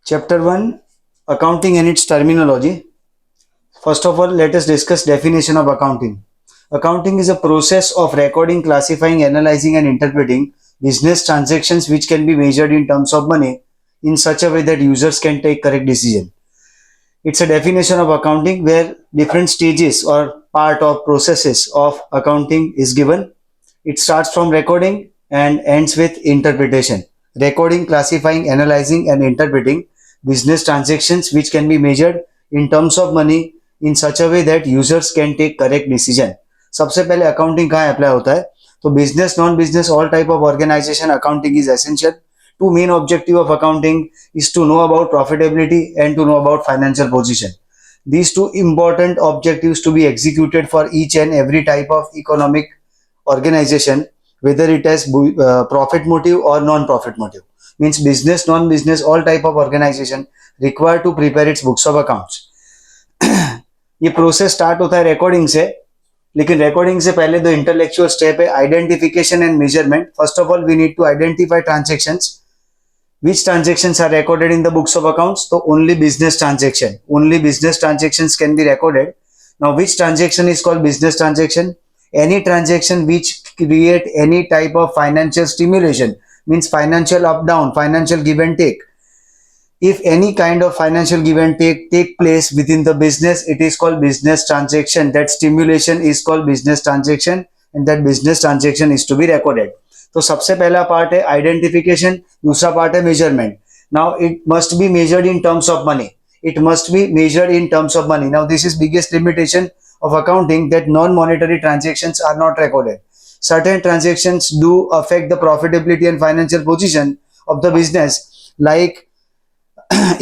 Chapter 1, Accounting and its terminology. First of all, let us discuss definition of accounting. Accounting is a process of recording, classifying, analyzing and interpreting business transactions which can be measured in terms of money in such a way that users can take correct decision. It's a definition of accounting where different stages or part of processes of accounting is given. It starts from recording and ends with interpretation. Recording, classifying, analyzing and interpreting business transactions which can be measured in terms of money in such a way that users can take correct decision. सबसे पहले accounting कहाँ apply होता है? तो business, non business, all type of organisation accounting is essential. Two main objective of accounting is to know about profitability and to know about financial position. These two important objectives to be executed for each and every type of economic organization, whether it has profit motive or non-profit motive. Means business, non-business, all type of organization required to prepare its books of accounts. ये process start होता है recording से, लेकिन recording से पहले दो intellectual step है, identification and measurement. First of all we need to identify transactions. Which transactions are recorded in the books of accounts? So only business transactions can be recorded. Now which transaction is called business transaction? Any transaction which create any type of financial stimulation, means financial up down, financial give and take. If any kind of financial give and take place within the business, it is called business transaction. That stimulation is called business transaction and that business transaction is to be recorded. तो सबसे पहला part है identification, दूसरा part है measurement. Now it must be measured in terms of money. It must be measured in terms of money. Now this is biggest limitation of accounting, that non-monetary transactions are not recorded. Certain transactions do affect the profitability and financial position of the business, like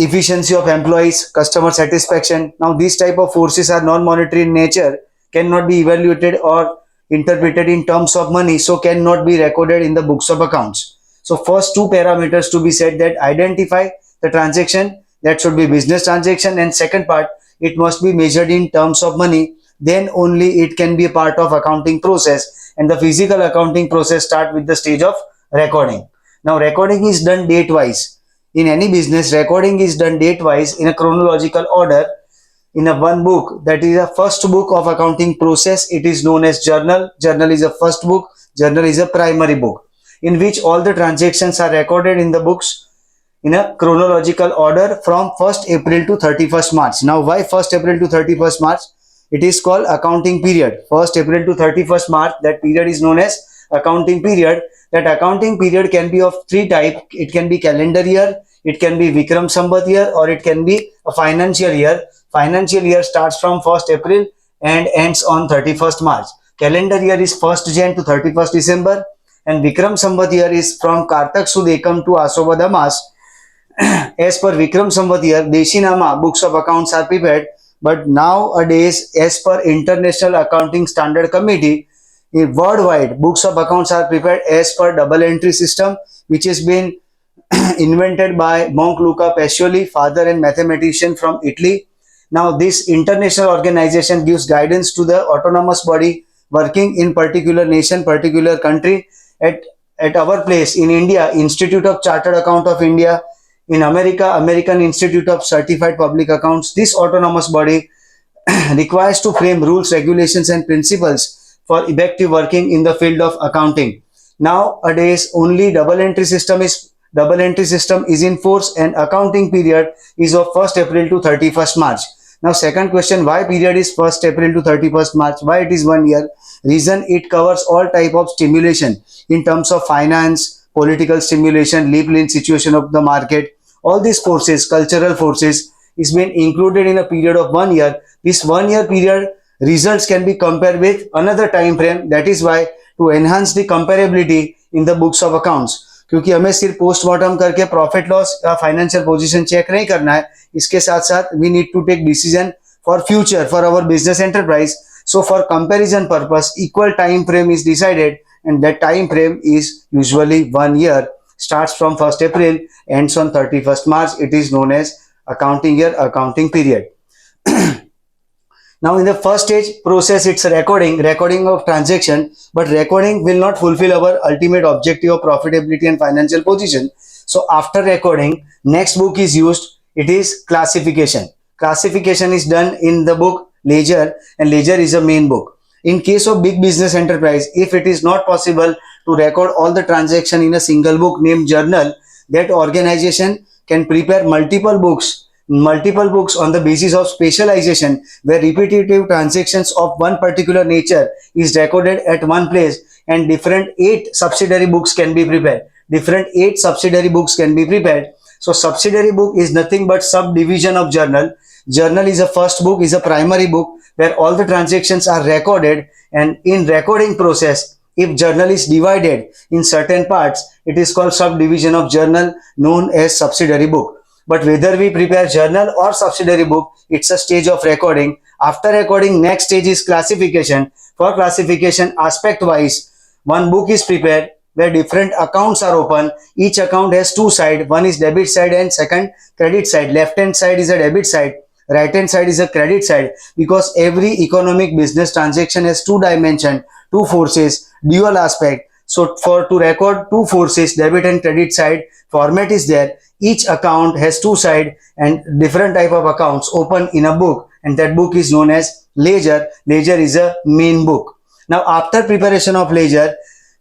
efficiency of employees, customer satisfaction. Now these type of forces are non-monetary in nature, cannot be evaluated or interpreted in terms of money, so cannot be recorded in the books of accounts. So first two parameters to be said, that identify the transaction, that should be business transaction, and second part, it must be measured in terms of money, then only it can be a part of accounting process. And the physical accounting process start with the stage of recording. Now recording is done date wise. In any business, recording is done date wise in a chronological order. In a one book, that is a first book of accounting process, it is known as journal. Journal is a first book, journal is a primary book, in which all the transactions are recorded in the books in a chronological order from 1st April to 31st March. Now why 1st April to 31st March? It is called accounting period. 1st April to 31st March, that period is known as accounting period. That accounting period can be of three types. It can be calendar year, it can be Vikram Samvat year, or it can be a financial year. Financial year starts from 1st April and ends on 31st March. Calendar year is 1st Jan to 31st December, and Vikram Samvat year is from Kartak Sud Ekam to Asobhada Mas. As per Vikram Samvat year, Deshinama books of accounts are prepared, but nowadays, as per International Accounting Standard Committee, worldwide books of accounts are prepared as per double entry system, which has been invented by Monk Luca Pacioli, father and mathematician from Italy. Now this international organization gives guidance to the autonomous body working in particular nation, particular country. At our place in India, Institute of Chartered Account of India. In America, American Institute of Certified Public Accounts. This autonomous body requires to frame rules, regulations and principles for effective working in the field of accounting. Nowadays, only double entry system is in force, and accounting period is of 1st April to 31st March. Now second question, why period is 1st April to 31st March? Why it is 1 year? Reason, it covers all type of stimulation in terms of finance, political stimulation, leap-in situation of the market. All these forces, cultural forces, is being included in a period of 1 year. This 1 year period results can be compared with another time frame. That is why to enhance the comparability in the books of accounts, क्योंकि हमें सिर्फ postmortem करके profit loss या financial position check नहीं करना है, इसके साथ साथ we need to take decision for future for our business enterprise. So for comparison purpose, equal time frame is decided, and that time frame is usually 1 year, starts from 1st April, ends on 31st March. It is known as accounting year, accounting period. Now in the first stage process, it's a recording of transaction, but recording will not fulfill our ultimate objective of profitability and financial position. So after recording, next book is used. it is classification. Classification is done in the book ledger, and ledger is a main book. In case of big business enterprise, if it is not possible to record all the transaction in a single book named journal, that organization can prepare multiple books on the basis of specialization, where repetitive transactions of one particular nature is recorded at one place, and different 8 subsidiary books can be prepared. So subsidiary book is nothing but subdivision of journal. Journal is a first book, is a primary book where all the transactions are recorded, and in recording process, if journal is divided in certain parts, it is called subdivision of journal, known as subsidiary book. But whether we prepare journal or subsidiary book, it's a stage of recording. After recording, next stage is classification. For classification, aspect wise, one book is prepared where different accounts are open. Each account has two sides. One is debit side and second credit side. Left hand side is a debit side, right hand side is a credit side, because every economic business transaction has two dimension, two forces, dual aspect. So to record two forces, debit and credit side, format is there. Each account has two sides and different type of accounts open in a book, and that book is known as ledger. Ledger is a main book. Now after preparation of ledger,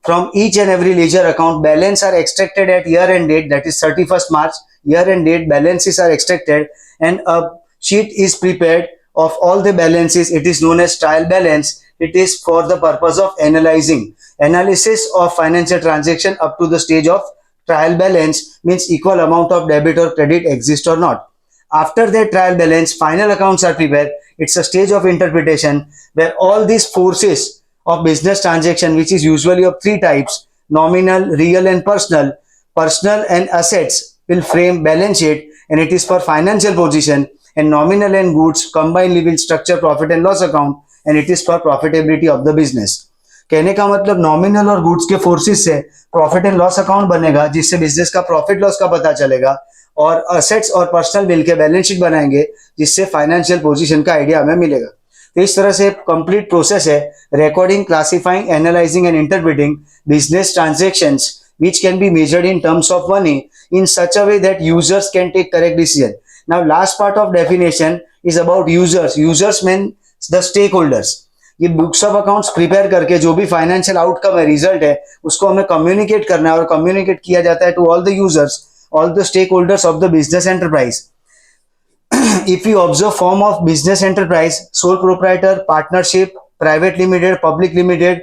from each and every ledger account, balance are extracted at year end date, that is 31st March. Year end date balances are extracted, and a sheet is prepared of all the balances. It is known as trial balance. It is for the purpose of analysis of financial transaction up to the stage of trial balance, means equal amount of debit or credit exist or not. After that trial balance, final accounts are prepared. It's a stage of interpretation where all these forces of business transaction, which is usually of three types: nominal, real and personal and assets, will frame balance sheet, and it is for financial position. And nominal and goods combinedly will structure profit and loss account, and it is for profitability of the business. कहने का मतलब nominal और goods के forces से profit and loss account बनेगा, जिससे business का profit loss का पता चलेगा, और असेट्स और पर्सनल मिलके बैलेंस शीट बनाएंगे, जिससे फाइनेंशियल पोजीशन का आइडिया हमें मिलेगा. तो इस तरह से कंप्लीट प्रोसेस है recording, classifying, analysing and interpreting business transactions which can be measured in terms of money in such a way that users can take correct decision. Now last part of definition is about users. Users mean the stakeholders. ये books of accounts prepare करके जो भी financial outcome है, result है, उसको हमें communicate करना है, और कम्युनिकेट किया जाता है to all the users, all the stakeholders of the business enterprise. If you observe form of business enterprise, sole proprietor, partnership, private limited, public limited,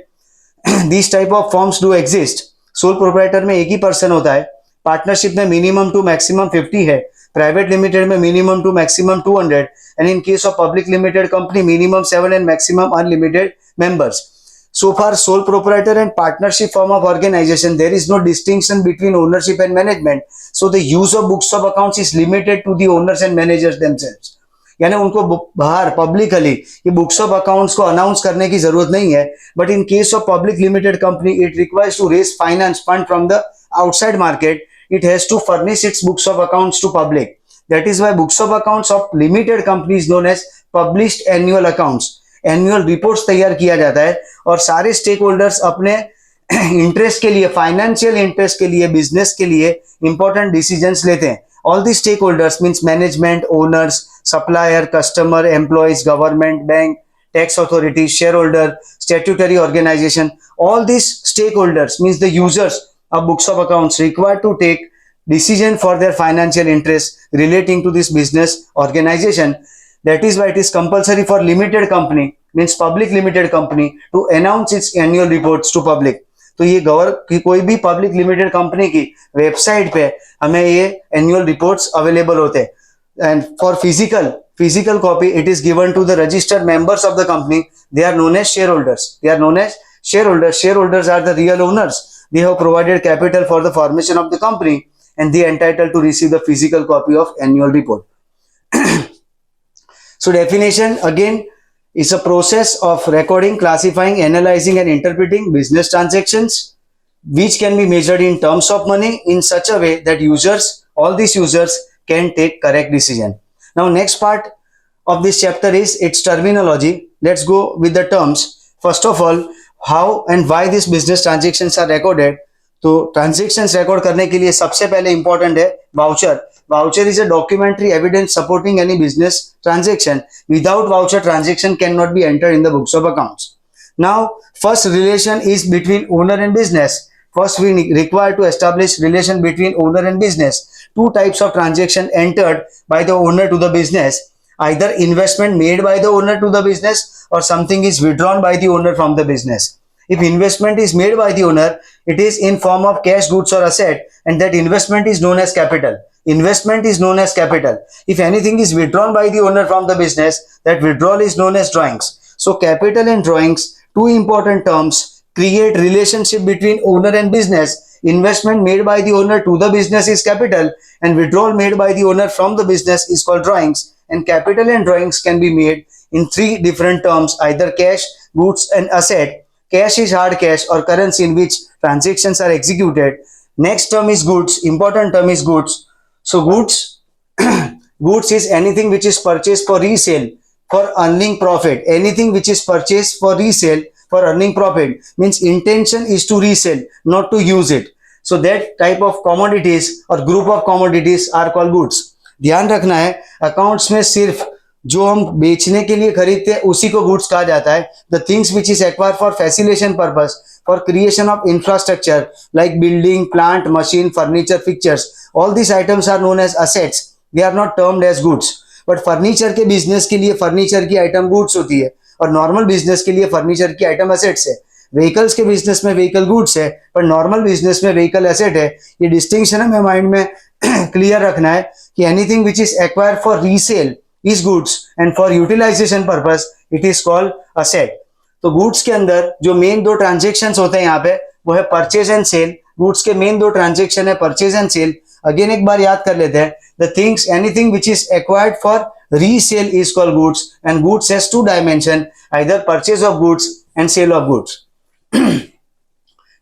these type of forms do exist. Sole proprietor में एक ही person होता है, partnership में minimum to maximum 50 है, private limited में minimum to maximum 200, and in case of public limited company minimum 7 and maximum unlimited members. So far, sole proprietor and partnership form of organization, there is no distinction between ownership and management. So the use of books of accounts is limited to the owners and managers themselves. यानी उनको बाहर publicly ये books of accounts को announce करने की जरूरत नहीं है. But in case of public limited company, it requires to raise finance fund from the outside market. It has to furnish its books of accounts to public. That is why books of accounts of limited company is known as published annual accounts. Annual reports तैयार किया जाता है, और सारे stake holders अपने interest के लिए, financial interest के लिए, बिजनेस के लिए इंपॉर्टेंट डिसीजंस लेते हैं. All the stakeholders means management, owners, supplier, customer, employees, government, bank, tax authorities, shareholder, statutory organization. All these stakeholders means the users of books of accounts required to take decision for their financial interest relating to this business organization. That is why it is compulsory for limited company, means public limited company, to announce its annual reports to public. तो ये कोई भी public limited company की website पे हमें ये annual reports available होते हैं. And for physical copy, it is given to the registered members of the company. They are known as shareholders. Shareholders are the real owners. They have provided capital for the formation of the company, and they entitled to receive the physical copy of annual report. So definition again is a process of recording, classifying, analyzing and interpreting business transactions which can be measured in terms of money in such a way that all these users can take correct decision. Now next part of this chapter is its terminology. Let's go with the terms. First of all, how and why these business transactions are recorded. तो transactions record करने के लिए सबसे पहले important है voucher. voucher is a documentary evidence supporting any business transaction. Without voucher, transaction cannot be entered in the books of accounts. Now, first relation is between owner and business. First, we require to establish relation between owner and business. Two types of transaction entered by the owner to the business. Either investment made by the owner to the business, or something is withdrawn by the owner from the business. If investment is made by the owner, it is in form of cash, goods or asset, and that investment is known as capital. Investment is known as capital. If anything is withdrawn by the owner from the business, that withdrawal is known as drawings. So capital and drawings, two important terms, create relationship between owner and business. Investment made by the owner to the business is capital, and withdrawal made by the owner from the business is called drawings. And capital and drawings can be made in three different terms, either cash, goods and asset. Cash is hard cash or currency in which transactions are executed. Next term is goods. Important term is goods. So goods, goods is anything which is purchased for resale for earning profit. Anything which is purchased for resale for earning profit means intention is to resell, not to use it. So that type of commodities or group of commodities are called goods. ध्यान रखना है, accounts में सिर्फ जो हम बेचने के लिए खरीदते हैं उसी को गुड्स कहा जाता है. The things which is acquire for facilitation purpose, for creation of infrastructure like building, plant, machine, furniture, fixtures, all this items are known as assets. They are not termed as goods. But furniture के business के लिए furniture की item goods होती है और normal business के लिए furniture की आइटम असेट्स है. व्हीकल्स के बिजनेस में व्हीकल गुड्स है पर नॉर्मल बिजनेस में व्हीकल एसेट है. ये डिस्टिंक्शन हमें माइंड में क्लियर रखना है कि anything which is acquire for resale is goods and for utilisation purpose it is called asset. तो गुड्स के अंदर जो मेन दो ट्रांजेक्शन्स होते हैं यहाँ पे वो है परचेज एंड सेल. गुड्स के मेन दो ट्रांजेक्शन है परचेज एंड सेल. अगेन एक बार याद कर लेते हैं. The things anything which is acquired for resale is called goods and goods has two dimension, either purchase of goods and sale of goods.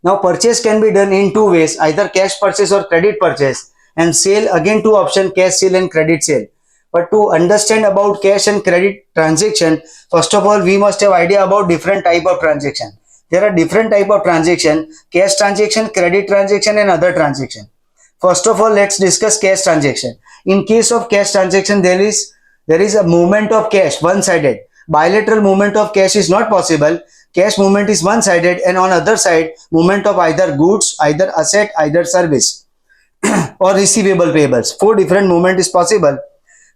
Now purchase can be done in two ways, either cash purchase or credit purchase, and sale again two option, cash sale and credit sale. But to understand about cash and credit transaction, first of all we must have idea about different type of transaction. There are different type of transaction: cash transaction, credit transaction and other transaction. First of all let's discuss cash transaction. In case of cash transaction there is a movement of cash one sided. Bilateral movement of cash is not possible. Cash movement is one sided and on other side movement of either goods, either asset, either service or receivable payables. Four different movement is possible.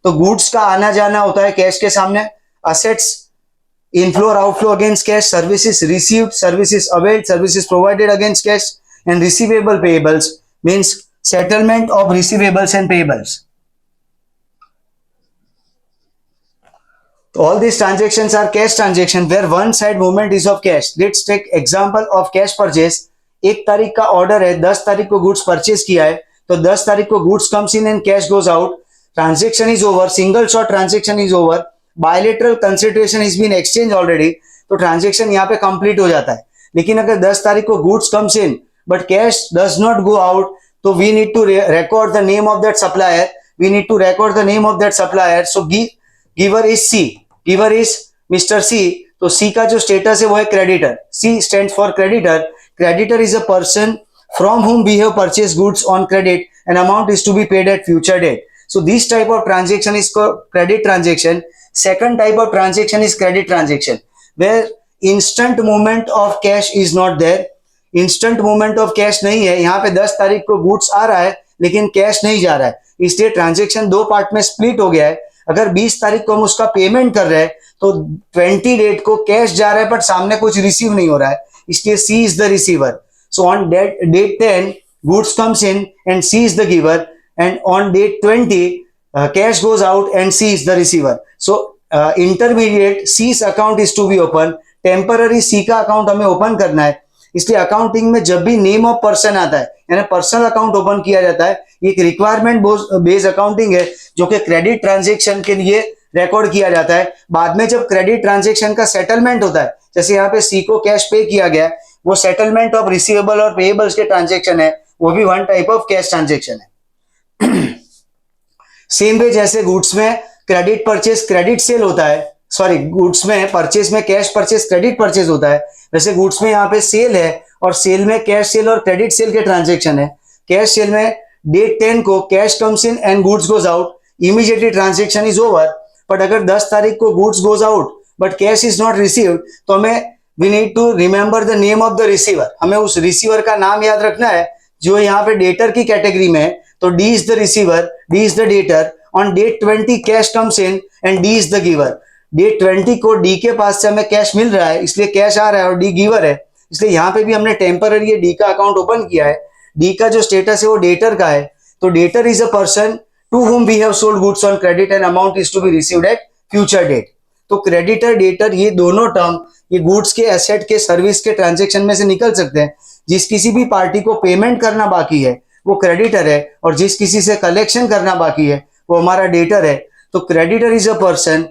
तो goods का आना जाना होता है cash के सामने, assets inflow or outflow against cash, services received, services availed, services provided against cash, and receivable payables means settlement of receivables and payables. All these transactions are cash transaction where one side movement is of cash. Let's take example of cash purchase. 1 तारीख का order है, 10 तारीख को goods purchase किया है, तो 10 तारीख को goods comes in and cash goes out. Transaction is over, single shot transaction is over, bilateral consideration is been exchange already. तो ट्रांजेक्शन यहाँ पे कंप्लीट हो जाता है. लेकिन अगर 10 तारीख को goods comes in but cash does not go out, तो we need to record the name of that supplier. We need to record the name of that supplier. So giver is C, giver is mister C. तो C का जो status है वो है creditor. C stands for creditor. Creditor is a person from whom we have purchased goods on credit and amount is to be paid at future date. So this type of transaction is called credit transaction. Second type of transaction is credit transaction where instant movement of cash is not there. Instant movement of cash नहीं है. यहाँ पे 10 तारीख को goods आ रहा है लेकिन cash नहीं जा रहा है, इसलिए ट्रांजेक्शन दो पार्ट में स्प्लिट हो गया है. अगर 20 तारीख को हम उसका पेमेंट कर रहे हैं तो 20 डेट को कैश जा रहा है बट सामने कुछ रिसीव नहीं हो रहा है, इसलिए C is the receiver. So on date 10 goods comes in and C is the giver and on date 20 cash goes out and C is the receiver. So intermediate C's account is to be open. Temporary C का account हमें open करना है, इसलिए accounting में जब भी name of person आता है यानी पर्सनल अकाउंट ओपन किया जाता है, ये एक रिक्वायरमेंट बेस्ड अकाउंटिंग है जो कि क्रेडिट ट्रांजेक्शन के लिए रिकॉर्ड किया जाता है. बाद में जब क्रेडिट ट्रांजेक्शन का सेटलमेंट होता है, जैसे यहाँ पे सी को कैश पे किया गया, वो सेटलमेंट ऑफ रिसीवेबल और पेएबल्स के ट्रांजेक्शन है, वो भी one type of cash transaction है. सेम वे जैसे गुड्स में क्रेडिट परचेज क्रेडिट सेल होता है, सॉरी गुड्स में परचेज में कैश परचेज क्रेडिट परचेज होता है, वैसे गुड्स में यहाँ पे सेल है और सेल में कैश सेल और क्रेडिट सेल के ट्रांजेक्शन है. कैश सेल में डेट 10 को cash comes in and goods goes out, immediately transaction is over. But अगर 10 तारीख को goods goes out but cash is not received, तो हमें we need to remember the name of the receiver. हमें उस receiver का नाम याद रखना है जो यहाँ पे डेटर की कैटेगरी में है. तो D is the receiver, D is the debtor. On date 20 cash comes in and D is the giver. Date 20 को डी के पास से हमें कैश मिल रहा है, इसलिए कैश आ रहा है और डी गिवर है, इसलिए यहाँ पे भी हमने टेम्पररी डी का अकाउंट ओपन किया है. डी का जो स्टेटस है वो डेटर का है. तो debtor is a person to whom we have sold goods on credit and amount is to be received at future date. तो क्रेडिटर डेटर ये दोनों टर्म ये गुड्स के, एसेट के, सर्विस के ट्रांजेक्शन में से निकल सकते हैं. जिस किसी भी पार्टी को पेमेंट करना बाकी है वो क्रेडिटर है, और जिस किसी से कलेक्शन करना बाकी है वो हमारा डेटर है. तो creditor is a person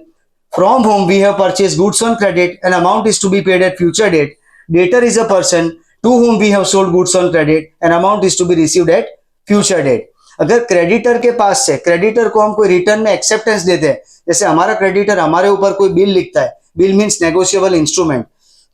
from whom we have purchased goods on credit and amount is to be paid at future date. Debtor is a person to whom we have sold goods on credit and amount is to be received at future date. अगर creditor के पास से creditor को हम कोई return में acceptance देते हैं, जैसे हमारा क्रेडिटर हमारे ऊपर कोई बिल लिखता है, बिल मीन्स नेगोशिएबल इंस्ट्रूमेंट,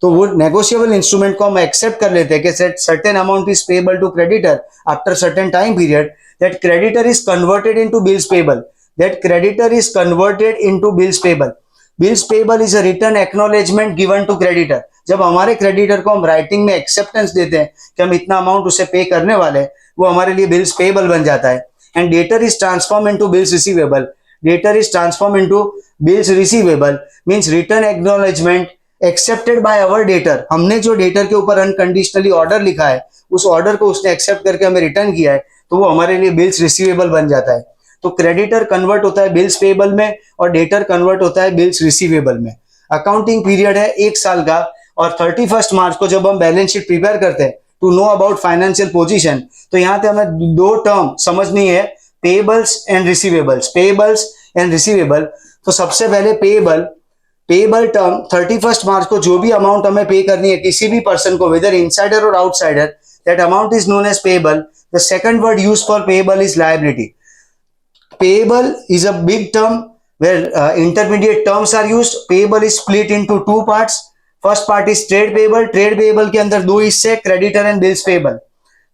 तो वो नेगोशिएबल इंस्ट्रूमेंट को हम एक्सेप्ट कर लेते हैं कि certain amount is payable to creditor after certain time period, that creditor is converted into bills payable. That creditor is converted into bills payable. Bills payable is a written acknowledgement given to creditor. जब हमारे creditor को हम writing में acceptance देते हैं कि हम इतना अमाउंट उसे पे करने वाले हैं, वो हमारे लिए बिल्स पेबल बन जाता है. And debtor is transform into bills receivable. Debtor is transform into bills receivable means return acknowledgement accepted by our debtor. हमने जो डेटर के ऊपर अनकंडीशनली ऑर्डर लिखा है उस ऑर्डर को उसने एक्सेप्ट करके हमें रिटर्न किया है, तो वो हमारे लिए बिल्स रिसीवेबल बन जाता है. तो क्रेडिटर कन्वर्ट होता है बिल्स पेबल में और डेटर कन्वर्ट होता है बिल्स रिसीवेबल में. अकाउंटिंग पीरियड है 1 साल का, और 31 मार्च को जब हम बैलेंस शीट प्रिपेयर करते हैं to know about financial position, तो यहाँ पे हमें 2 टर्म समझनी है, payables and receivables. Payables and receivable. तो सबसे पहले पेबल टर्म 31 मार्च को जो भी अमाउंट हमें पे करनी है किसी भी पर्सन को, वेदर इनसाइडर और outsider, that amount is known as payable. The second word used for payable is liability. Payable is a big term where intermediate terms are used. Payable is split into 2 parts. First part is trade payable. Trade payable के अंदर 2 हिस्से, creditor and bills payable.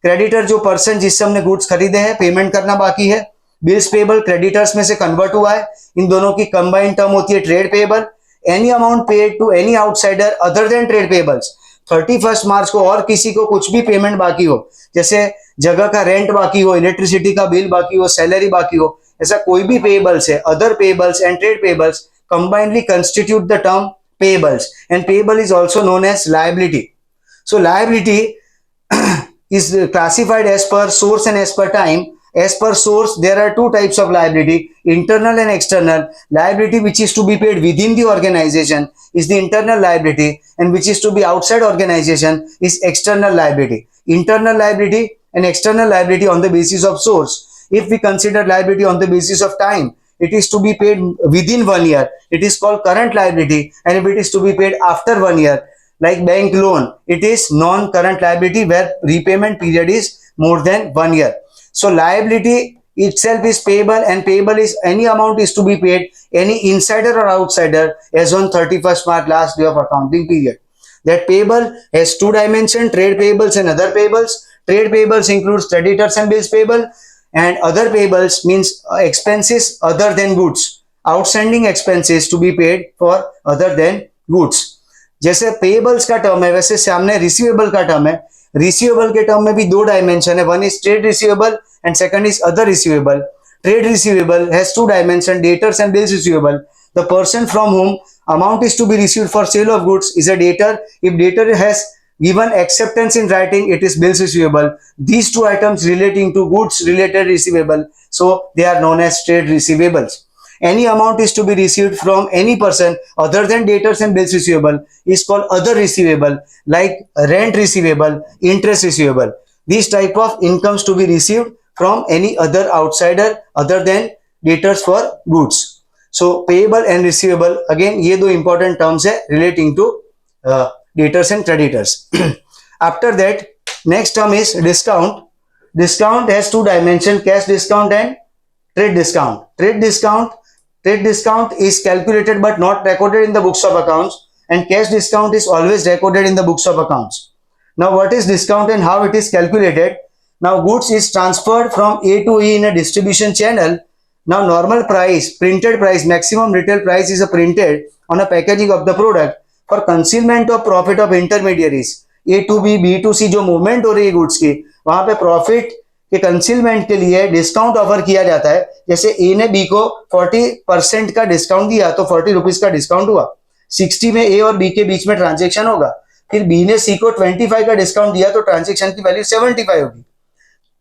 Creditor जो person जिससे हमने goods खरीदे हैं, payment करना बाकी है. बिल्स पेबल क्रेडिटर्स में से कन्वर्ट हुआ है. इन दोनों की कंबाइंड टर्म होती है trade payable. Any amount paid to any outsider other than trade payables. 31 मार्च को और किसी को कुछ भी पेमेंट बाकी हो, जैसे जगह का रेंट बाकी हो, इलेक्ट्रिसिटी का बिल बाकी हो, सैलरी बाकी हो, ऐसा कोई भी पेबल्स है, other payables and trade payables combinedly constitute the term payables, and payable is also known as liability. So liability is classified as per source and as per time. As per source, there are 2 types of liability, internal and external. Liability which is to be paid within the organization is the internal liability, and which is to be outside organization is external liability. Internal liability and external liability on the basis of source. If we consider liability on the basis of time, it is to be paid within 1 year, it is called current liability. And if it is to be paid after 1 year, like bank loan, it is non-current liability where repayment period is more than 1 year. So liability itself is payable, and payable is any amount is to be paid any insider or outsider as on 31st March, last day of accounting period. That payable has 2 dimensions, trade payables and other payables. Trade payables includes creditors and bills payable, and other payables means expenses other than goods, outstanding expenses to be paid for other than goods. जैसे pebbles का term है वैसे सामने receivable का term है. Receivable के term में भी 2 डायमेंशन है, one is trade receivable and second is other receivable. Trade receivable has 2 dimension, debtors and bills receivable. The person from whom amount is to be received for sale of goods is a debtor. If debtor has given acceptance in writing, it is bills receivable. These 2 items relating to goods related receivable, so they are known as trade receivables. Any amount is to be received from any person other than debtors and bills receivable is called other receivable, like rent receivable, interest receivable. These type of incomes to be received from any other outsider other than debtors for goods. So payable and receivable, again ये 2 important terms है relating to debtors and creditors. After that, next term is discount. Discount has 2 dimensions, cash discount and trade discount. Trade discount is calculated but not recorded in the books of accounts, and cash discount is always recorded in the books of accounts. Now what is discount and how it is calculated? Now goods is transferred from A to E in a distribution channel. Now normal price, printed price, maximum retail price is printed on a packaging of the product for concealment of profit of intermediaries. A to B, B to C जो movement हो रही है goods की, वहां पे profit के concealment के लिए डिस्काउंट ऑफर किया जाता है. जैसे ए ने बी को 40% का डिस्काउंट दिया तो 40 रुपीज का डिस्काउंट हुआ. 60 में ए और बी के बीच में ट्रांजेक्शन होगा. फिर बी ने सी को 25 का डिस्काउंट दिया तो ट्रांजेक्शन की वैल्यू 75 होगी.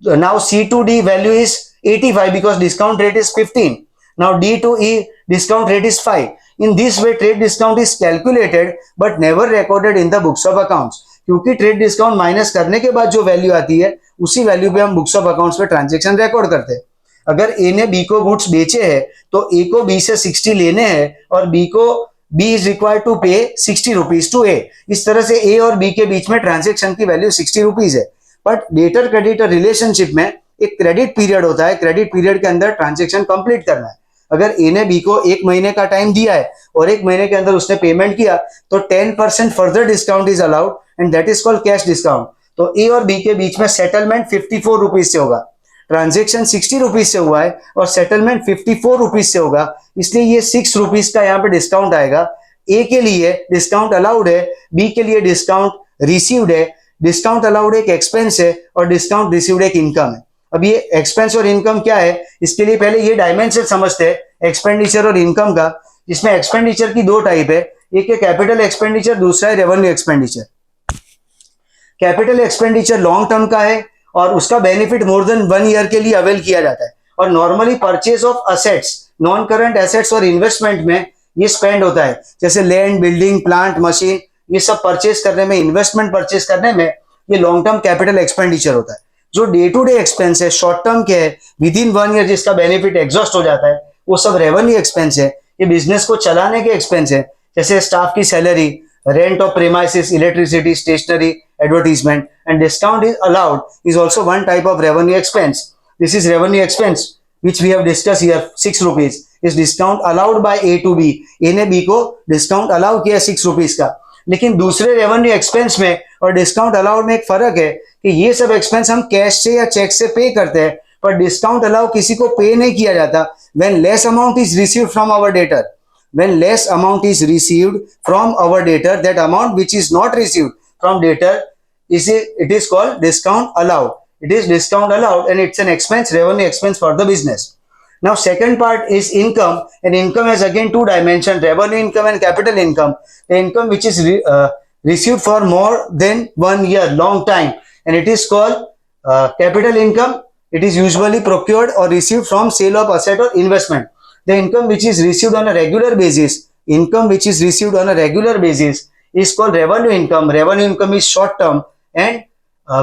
Now C to D value is 85 because discount rate is 15. Now D to E discount rate is 5. In this way trade discount is calculated but never recorded in the books of accounts. क्योंकि trade discount minus करने के बाद जो value आती है उसी value पे हम बुक्स ऑफ अकाउंट्स में ट्रांजेक्शन रिकॉर्ड करते हैं. अगर ए ने बी को गुड्स बेचे हैं तो ए को बी से 60 लेने हैं और बी को बी इज रिक्वायर्ड टू पे 60 रुपीज टू ए. इस तरह से ए और बी के बीच में ट्रांजेक्शन की वैल्यू 60 रुपीज है. बट डेटर क्रेडिटर रिलेशनशिप में एक क्रेडिट पीरियड होता है. क्रेडिट पीरियड के अंदर ट्रांजेक्शन कंप्लीट करना है. अगर ए ने बी को 1 महीने का टाइम दिया है और 1 महीने के अंदर उसने पेमेंट किया तो 10% further discount is allowed and that is called cash discount. तो ए और बी के बीच में सेटलमेंट 54 रुपीज से होगा. ट्रांजेक्शन 60 रुपीज से हुआ है और सेटलमेंट 54 रुपीज से होगा, इसलिए ये 6 रुपीज का यहाँ पे डिस्काउंट आएगा. ए के लिए डिस्काउंट अलाउड है, बी के लिए डिस्काउंट रिसीव्ड है. डिस्काउंट अलाउड एक एक्सपेंस है और डिस्काउंट रिसीव्ड एक इनकम है. अब ये एक्सपेंस और इनकम क्या है, इसके लिए पहले ये डायमेंशन समझते हैं एक्सपेंडिचर और इनकम का. जिसमें एक्सपेंडिचर की दो टाइप है, एक है कैपिटल एक्सपेंडिचर, दूसरा है revenue expenditure. Capital expenditure long term का है और उसका बेनिफिट मोर देन 1 ईयर के लिए अवेल किया जाता है. और normally purchase of assets, non current assets और इन्वेस्टमेंट में ये स्पेंड होता है. जैसे लैंड, बिल्डिंग, प्लांट, मशीन, ये सब परचेज करने में, इन्वेस्टमेंट परचेज करने में ये लॉन्ग टर्म कैपिटल एक्सपेंडिचर होता है. जो डे टू डे एक्सपेंस है, शॉर्ट टर्म के है, विद इन 1 ईयर जिसका बेनिफिट एग्जॉस्ट हो जाता है, वो सब रेवेन्यू एक्सपेंस है. ये बिजनेस को चलाने के एक्सपेंस है. जैसे स्टाफ की salary, rent of premises, electricity, stationery, advertisement. And discount is allowed is also one type of revenue expense. This is revenue expense which we have discussed here. 6 rupees is discount allowed by A to B. A ने B को discount allow किया 6 rupees का. लेकिन दूसरे revenue expense में और discount allowed में एक फर्क है कि ये सब एक्सपेंस हम कैश से या चेक से पे करते हैं, पर डिस्काउंट अलाउ किसी को पे नहीं किया जाता. when less amount is received from our debtor, when less amount is received from our debtor, that amount which is not received from debtor it is called discount allowed. It is discount allowed and it's an expense, revenue expense for the business. Now second part is income, and income has again two dimensions, revenue income and capital income. The income which is received for more than 1 year, long time, and it is called capital income. It is usually procured or received from sale of asset or investment. The income which is received on a regular basis, income which is received on a regular basis is called revenue income. Revenue income is short term and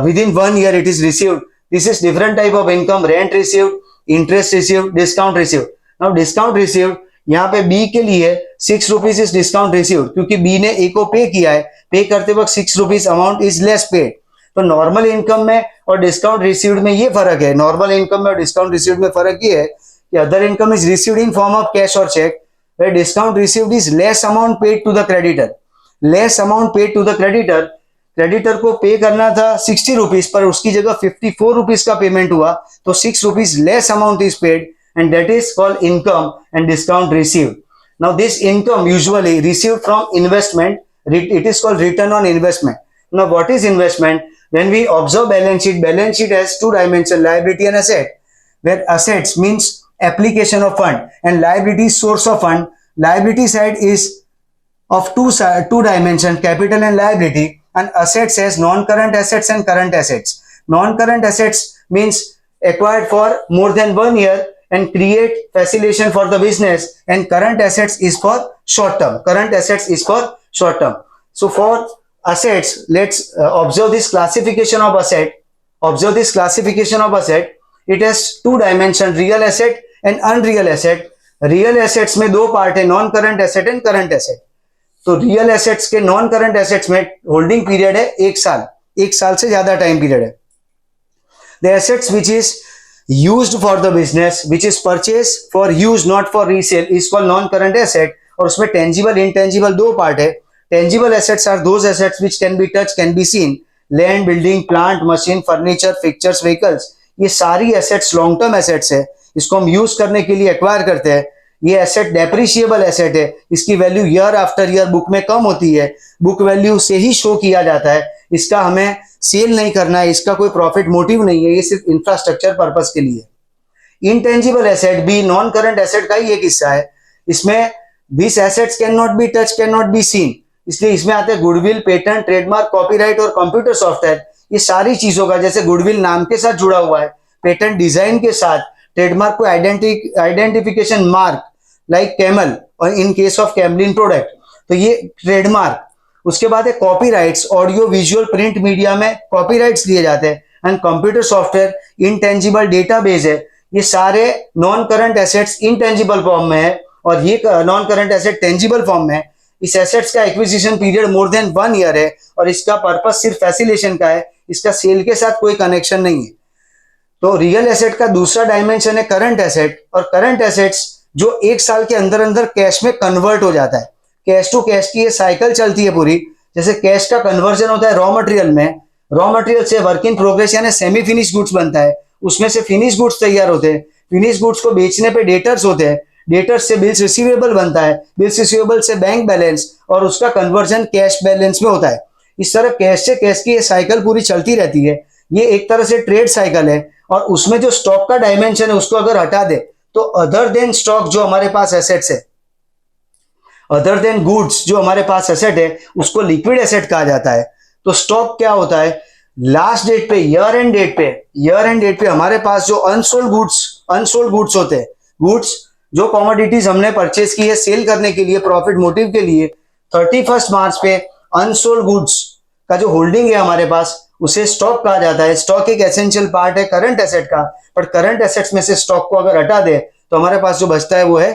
within 1 year it is received. This is different type of income: rent received, interest received, discount received. Now discount received, यहाँ पे B के लिए 6 rupees is discount received, क्योंकि B ने A को पे किया है. पे करते वक्त 6 rupees amount is less paid. तो नॉर्मल इनकम में और डिस्काउंट रिसीव्ड में ये फर्क है. नॉर्मल इनकम में और डिस्काउंट रिसीव्ड में फर्क ये है कि other income is received in form of cash और check, where discount received is less amount paid to the creditor. Less amount paid to the creditor. Creditor को पे करना था 60 रुपीज पर उसकी जगह 54 रुपीज का पेमेंट हुआ, तो 6 rupees less amount is paid and that is called income and discount received. Now this income usually received from investment, it is called return on investment. Now what is investment? When we observe balance sheet has two dimensions, liability and asset, where assets means application of fund and liability is source of fund. Liability side is of two dimensions, capital and liability, and assets has non-current assets and current assets. Non-current assets means acquired for more than 1 year and create facilitation for the business, and current assets is for short term. Current assets is for short term. So for assets, let's observe this classification of asset. Observe this classification of asset. It has two dimensions, real asset and unreal asset. Real assets में दो part है, non current asset and current asset. तो real assets के non current assets में holding period है 1 साल, 1 साल से ज्यादा टाइम पीरियड है. The assets which is used for the business, which is purchase for use not for resale, is called non current asset. और उसमें टेंजिबल, इनटेंजिबल दो पार्ट है. Tangible assets are those assets which can be touch, can be scene, land, building, plant, machine, furniture, fixtures, vehicles, ये सारी assets long term assets है, इसको हम use करने के लिए एक्वायर करते हैं। ये एसेट डेप्रिशिएबल एसेट है, इसकी value year after year book में कम होती है, बुक वैल्यू से ही शो किया जाता है, इसका हमें सेल नहीं करना है, इसका कोई प्रॉफिट मोटिव नहीं है, ये सिर्फ इंफ्रास्ट्रक्चर पर्पस के लिए। इंटेंजिबल एसेट भी नॉन करंट एसेट का ही एक हिस्सा है, इसमें this assets can not be touch, can not be seen, इसलिए इसमें आते हैं गुडविल, पेटेंट, ट्रेडमार्क, कॉपीराइट और कंप्यूटर सॉफ्टवेयर। ये सारी चीजों का, जैसे गुडविल नाम के साथ जुड़ा हुआ है, पेटेंट डिजाइन के साथ, ट्रेडमार्क को आइडेंटिफिकेशन मार्क लाइक कैमल और इन केस ऑफ कैमलिन प्रोडक्ट, तो ये ट्रेडमार्क। उसके बाद है copyrights, audio visual print media में कॉपीराइट्स दिए जाते हैं। And computer software intangible database है, ये सारे non current assets intangible form में है और ये non current asset tangible form में है। इस एसेट्स का acquisition period more than 1 year है और इसका पर्पस सिर्फ फैसिलेशन का है, इसका सेल के साथ कोई कनेक्शन नहीं है। तो रियल एसेट का दूसरा डायमेंशन है करंट एसेट, और करंट एसेट्स जो 1 साल के अंदर अंदर कैश में कन्वर्ट हो जाता है। कैश टू कैश की ये साइकिल चलती है पूरी। जैसे कैश का कन्वर्जन होता है रॉ मटेरियल में, रॉ मटेरियल से वर्क इन प्रोग्रेस यानी सेमी फिनिश गुड्स बनता है, उसमें से फिनिश गुड्स तैयार होते हैं, फिनिश गुड्स को बेचने पे डेटर्स होते हैं, डेटर्स से बिल्स रिसीवेबल बनता है, बिल्स रिसीवेबल से बैंक बैलेंस और उसका कन्वर्जन कैश बैलेंस में होता है। इस तरह कैश से कैश की ये साइकिल पूरी चलती रहती है। ये एक तरह से ट्रेड साइकिल है और उसमें जो स्टॉक का डायमेंशन है उसको अगर हटा दे तो अदर देन स्टॉक जो हमारे पास एसेट्स है, अदर देन गुड्स जो हमारे पास एसेट है, उसको लिक्विड एसेट कहा जाता है। तो स्टॉक क्या होता है, लास्ट डेट पे, ईयर एंड डेट पे हमारे पास जो अनसोल्ड गुड्स होते हैं, गुड्स जो कॉमोडिटीज हमने परचेज की है सेल करने के लिए, प्रॉफिट मोटिव के लिए, 31 मार्च पे अनसोल्ड गुड्स का जो होल्डिंग है हमारे पास उसे स्टॉक कहा जाता है। स्टॉक एक एसेंशियल पार्ट है करंट एसेट का, पर करंट एसेट्स में से स्टॉक को अगर हटा दे तो हमारे पास जो बचता है वो है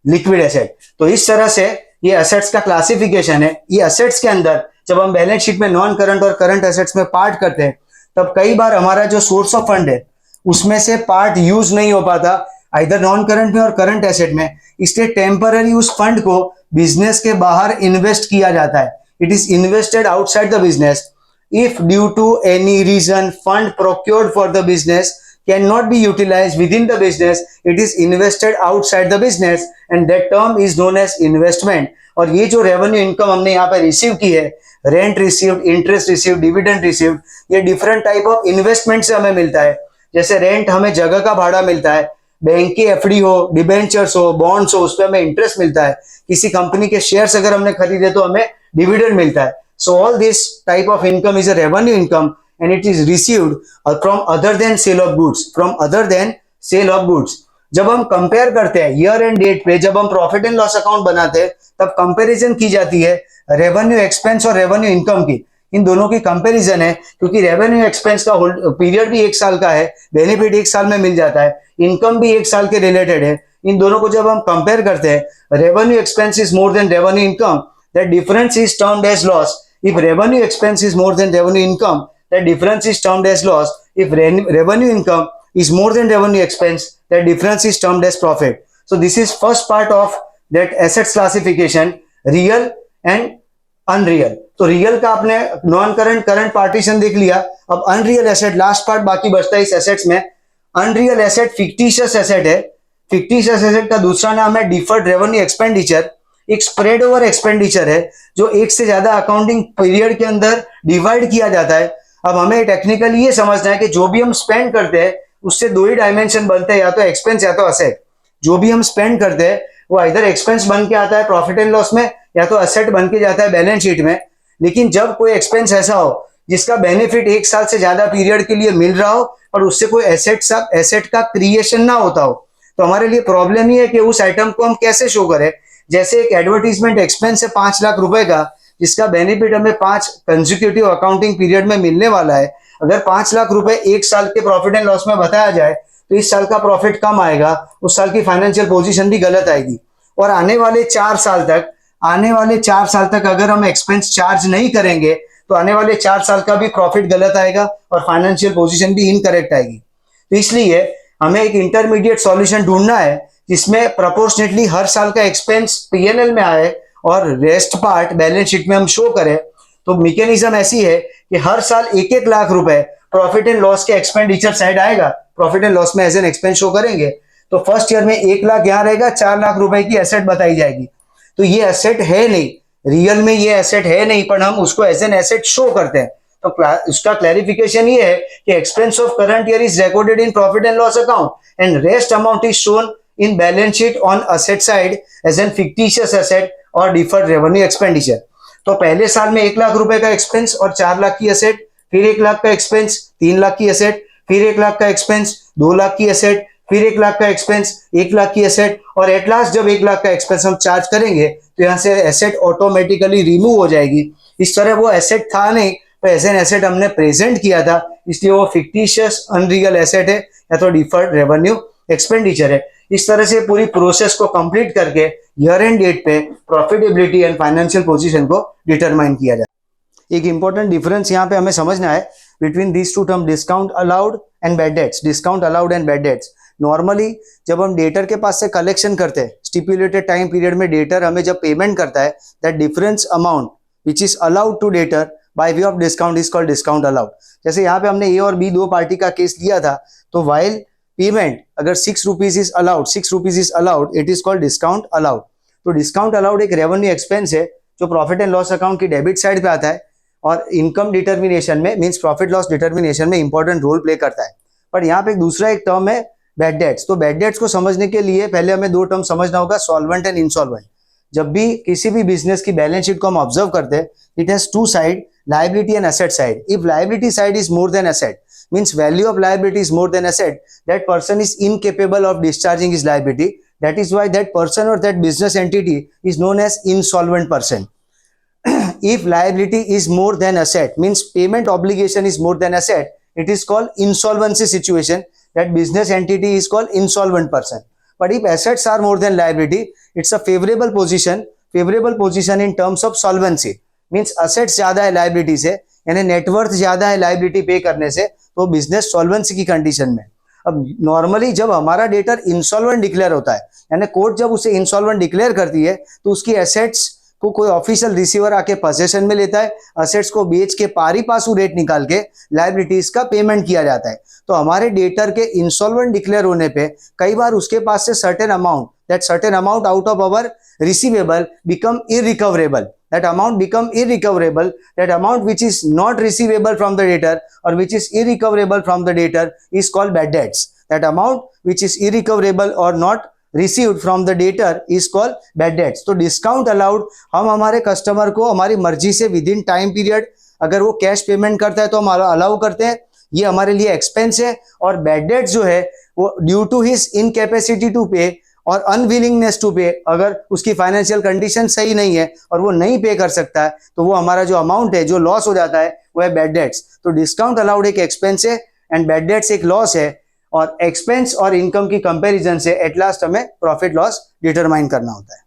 लिक्विड एसेट। तो इस तरह से ये एसेट्स का क्लासिफिकेशन है। ये एसेट्स के अंदर जब हम बैलेंस शीट में नॉन करंट और करंट एसेट्स में पार्ट करते हैं तब कई बार हमारा जो सोर्स ऑफ फंड है उसमें से पार्ट यूज नहीं हो पाता, इधर नॉन करंट में और करंट एसेट में, इसलिए टेम्पररी उस फंड को बिजनेस के बाहर इन्वेस्ट किया जाता है। It is invested outside the business if due to any reason fund procured for the business cannot be utilized within the business, it is invested outside the business and that term is known as investment। और ये जो revenue income हमने यहाँ पे receive की है, rent received, interest received, dividend received, ये different type of investment से हमें मिलता है। जैसे रेंट हमें जगह का भाड़ा मिलता है, बैंक की एफडी हो, डिबेंचर्स हो, बॉन्ड्स हो, उस पर हमें इंटरेस्ट मिलता है, किसी कंपनी के शेयर्स अगर हमने खरीदे तो हमें डिविडेंड मिलता है। So all this type of income is a revenue income and it is received from other than sale of goods, from other than sale of goods। जब हम कंपेयर करते हैं ईयर एंड डेट पे, जब हम profit and loss account बनाते हैं तब कंपैरिजन की जाती है रेवेन्यू एक्सपेंस और रेवेन्यू इनकम की। इन दोनों की कंपैरिजन है क्योंकि रेवेन्यू एक्सपेंस का पीरियड भी 1 साल का है, बेनिफिट 1 साल में मिल जाता है, इनकम भी 1 साल के रिलेटेड है। इन दोनों को जब हम कंपेयर करते हैं, revenue expense is more than revenue income, that difference is termed as loss. If revenue expense is more than revenue income, that difference is termed as loss. If revenue income is more than revenue expense, that difference is termed as profit। So this is first part of that assets classification, real and unreal. तो real का आपने non current current partition देख लिया, अब unreal asset last part बाकी बचता है इस एसेट्स में। अनरियल एसेट फिक्टिशियस एसेट है। फिक्टिशियस एसेट का दूसरा नाम है डिफर्ड रेवेन्यू एक्सपेंडिचर। एक स्प्रेड ओवर एक्सपेंडिचर है जो एक से ज्यादा अकाउंटिंग पीरियड के अंदर डिवाइड किया जाता है। अब हमें टेक्निकली ये समझना है कि जो भी हम स्पेंड करते हैं उससे 2 ही डायमेंशन बनते हैं, या तो एक्सपेंस या तो असेट। जो भी हम स्पेंड करते हैं वो इधर एक्सपेंस बन के आता है प्रॉफिट एंड लॉस में, या तो असेट बन के जाता है बैलेंस शीट में। लेकिन जब कोई एक्सपेंस ऐसा हो जिसका बेनिफिट 1 साल से ज्यादा पीरियड के लिए मिल रहा हो और उससे कोई एसेट का क्रिएशन ना होता हो, तो हमारे लिए प्रॉब्लम ही है कि उस आइटम को हम कैसे शो करें। जैसे एक एडवर्टीजमेंट एक्सपेंस है 5 लाख रुपए का, जिसका बेनिफिट हमें 5 कंसेक्यूटिव अकाउंटिंग पीरियड में मिलने वाला है। अगर 5 लाख रुपए 1 साल के प्रॉफिट एंड लॉस में बताया जाए तो इस साल का प्रॉफिट कम आएगा, उस साल की फाइनेंशियल पोजीशन भी गलत आएगी। और आने वाले 4 साल तक अगर हम एक्सपेंस चार्ज नहीं करेंगे तो आने वाले 4 साल का भी प्रॉफिट गलत आएगा और फाइनेंशियल पोजीशन भी इनकरेक्ट आएगी। तो इसलिए हमें एक इंटरमीडिएट सॉल्यूशन ढूंढना है जिसमें प्रोपोर्शनेटली हर साल का एक्सपेंस पीएनएल में आए और रेस्ट पार्ट बैलेंस शीट में हम शो करें। तो मैकेनिज्म ऐसी है कि हर साल 1-1 लाख रुपए प्रॉफिट एंड लॉस के एक्सपेंडिचर साइड आएगा, प्रॉफिट एंड लॉस में एज एन एक्सपेंस शो करेंगे। तो फर्स्ट ईयर में 1 लाख यहाँ रहेगा, 4 लाख रुपए की एसेट बताई जाएगी। तो ये एसेट है नहीं, रियल में ये एसेट है नहीं, पर हम उसको एज एन एसेट शो करते हैं। तो उसका क्लैरिफिकेशन ये है कि expense of current year is recorded in profit and loss account and rest amount is shown in balance sheet on asset side as an fictitious asset और deferred revenue expenditure. तो पहले साल में 1 लाख रुपए का एक्सपेंस और 4 लाख की एसेट, फिर 1 लाख का एक्सपेंस, 3 लाख की एसेट, फिर 1 लाख का एक्सपेंस, 2 लाख की एसेट, फिर 1 लाख का एक्सपेंस, 1 लाख की एसेट, और एट लास्ट जब 1 लाख का एक्सपेंस हम चार्ज करेंगे तो यहाँ से एसेट ऑटोमेटिकली रिमूव हो जाएगी। इस तरह वो एसेट था नहीं, पर एज एन एसेट हमने प्रेजेंट किया था, इसलिए वो फिक्टिशियस अनरियल एसेट है या तो डिफर्ड रेवेन्यू एक्सपेंडिचर है। इस तरह से पूरी प्रोसेस को कंप्लीट करके ईयर एंड डेट पे प्रॉफिटेबिलिटी एंड फाइनेंशियल पोजीशन को डिटरमाइन किया जाए। एक इंपॉर्टेंट डिफरेंस यहाँ पे हमें समझना है between these two term, discount allowed and bad debts. Discount allowed and bad debts, normally जब हम डेटर के पास से कलेक्शन करते हैं, स्टिपुलेटेड टाइम पीरियड में डेटर हमें जब पेमेंट करता है, that difference amount which is allowed to debtor by way of discount is called discount allowed. जैसे यहाँ पे हमने ए और बी दो पार्टी का केस लिया था, तो वाइल पेमेंट अगर 6 rupees is allowed, 6 rupees is allowed, it is called discount allowed. तो डिस्काउंट अलाउड एक रेवेन्यू एक्सपेंस है जो प्रॉफिट एंड लॉस अकाउंट की डेबिट साइड पे आता है और इनकम डिटर्मिनेशन में, मींस प्रॉफिट लॉस डिटर्मिनेशन में इंपॉर्टेंट रोल प्ले करता है। पर यहाँ पे दूसरा एक टर्म है बैड डेट्स। तो बैड डेट्स को समझने के लिए पहले हमें दो टर्म समझना होगा, सॉल्वेंट एंड इंसॉल्वेंट। जब भी किसी भी बिजनेस की बैलेंस शीट को हम ऑब्जर्व करते हैं, it has two side, liability and asset side. If liability side is more than asset, means value of liability is more than asset, that person is incapable of discharging his liability. That is why that person or that business entity is known as insolvent person. If liability is more than asset, means payment obligation is more than asset, it is called insolvency situation. That business entity is called insolvent person. But if assets are more than liability, it's a favorable position in terms of solvency. Means assets ज्यादा है liability से, यानी net worth ज्यादा है liability पे करने से, तो बिजनेस सॉल्वेंसी की कंडीशन में। अब नॉर्मली जब हमारा डेटर इंसॉल्वेंट डिक्लेयर होता है, यानी कोर्ट जब उसे इंसॉल्वेंट डिक्लेयर करती है, तो उसकी एसेट्स को कोई ऑफिशियल रिसीवर आके पोजेशन में लेता है, असेट्स को बेच के पारी पासू रेट निकाल के लाइबिलिटीज का पेमेंट किया जाता है। तो हमारे डेटर के इंसॉल्वेंट डिक्लेयर होने पे कई बार उसके पास से certain amount, that certain amount out of our receivable become irrecoverable. That amount become irrecoverable. That amount which is not receivable from the debtor or which is irrecoverable from the debtor is called bad debts. That amount which is irrecoverable or not received from the debtor is called bad debts. तो discount allowed हम हमारे customer को हमारी मर्जी से with in time period अगर वो cash payment करता है तो हम अलाउ करते हैं, ये हमारे लिए एक्सपेंस है। और बैड डेट्स जो है वो due to his incapacity to pay और अनविलिंगनेस टू पे, अगर उसकी फाइनेंशियल कंडीशन सही नहीं है और वो नहीं पे कर सकता है, तो वो हमारा जो अमाउंट है जो लॉस हो जाता है वो है बैड डेट्स। तो डिस्काउंट अलाउड एक एक्सपेंस है एंड बैड डेट्स एक लॉस है, और एक्सपेंस और इनकम की कंपैरिजन से एट लास्ट हमें प्रॉफिट लॉस डिटरमाइन करना होता है।